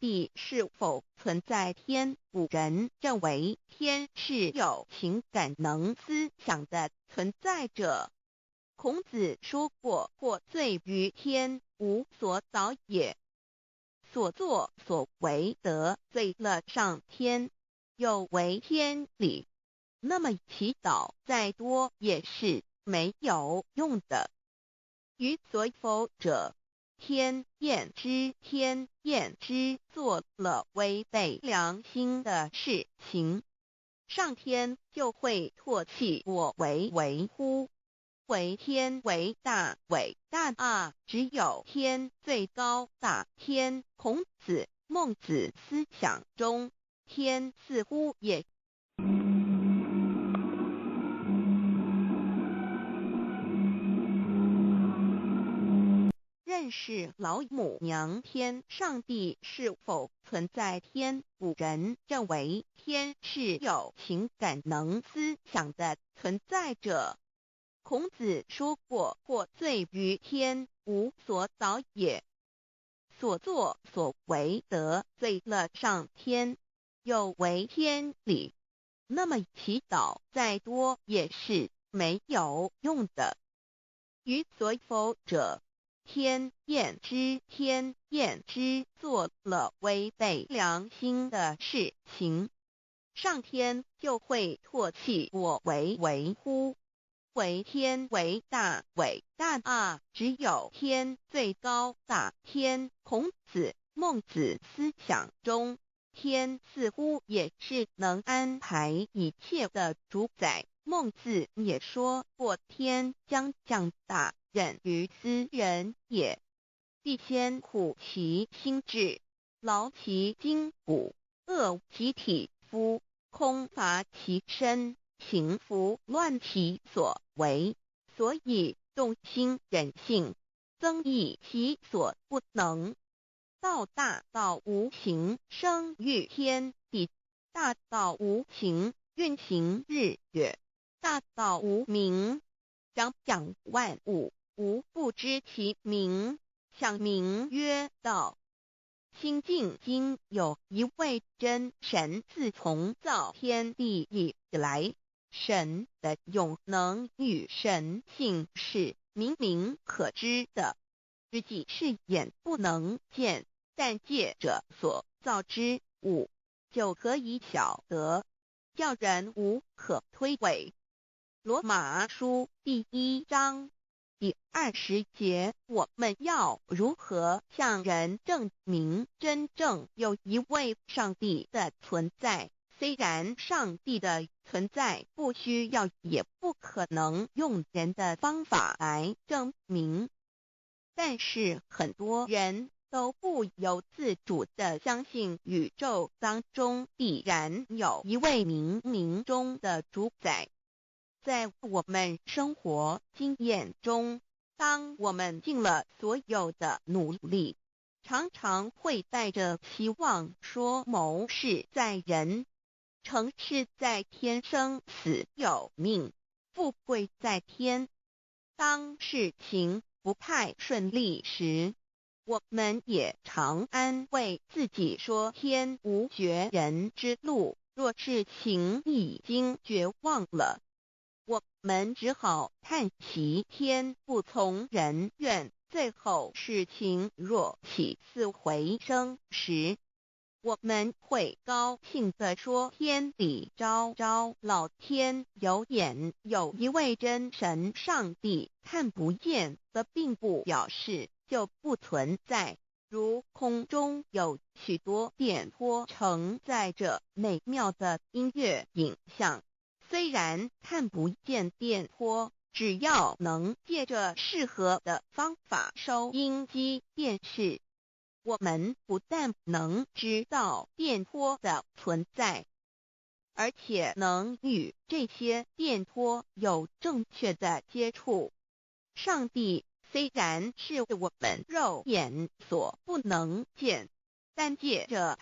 帝是否存在天，古人认为天是有情感能思想的存在者。孔子说过：或罪于天，无所导也。所作所为得罪了上天，有违天理，那么祈祷再多也是没有用的。予所否者，天厌之，做了违背良心的事情，上天就会唾弃我为乎？为天为大啊！只有天最高大天。孔子、孟子思想中，天似乎也认识老母娘天。上帝是否存在天？古人认为天是有情感能思想的存在者。孔子说过：或罪于天，无所导也。所作所为得罪了上天，有违天理，那么祈祷再多也是没有用的。予所否者，天厌之，做了违背良心的事情，上天就会唾弃我为乎？为天为大啊！只有天最高大天。孔子、孟子思想中，天似乎也是能安排一切的主宰。孟子也说过：天将降大任于斯人也，必先苦其心志，劳其筋骨，饿其体肤，空乏其身，行拂乱其所为，所以动心忍性，增益其所不能。道大道无形，生育天地；大道无情，运行日月；大道无名，掌养万物。吾不知其名，想名曰道。心经经有一位真神，自从造天地以来，神的永能与神性是明明可知的，实际是眼不能见，但借着所造之物，就可以晓得，叫人无可推诿。罗马书第1章第20节，我们要如何向人证明真正有一位上帝的存在？虽然上帝的存在不需要也不可能用人的方法来证明，但是很多人都不由自主地相信宇宙当中必然有一位冥冥中的主宰。在我们生活经验中，当我们尽了所有的努力，常常会带着期望说谋事在人，成事在天，生死有命，富贵在天。当事情不太顺利时，我们也常安慰自己说天无绝人之路，若事情已经绝望了，我们只好叹息天不从人愿。最后事情若起死回生时，我们会高兴地说天理昭昭，老天有眼，有一位真神上帝。看不见的并不表示就不存在，如空中有许多电波承载着美妙的音乐影像，虽然看不见电波，只要能借着适合的方法收音机电视，我们不但能知道电波的存在，而且能与这些电波有正确的接触。上帝虽然是我们肉眼所不能见，但借着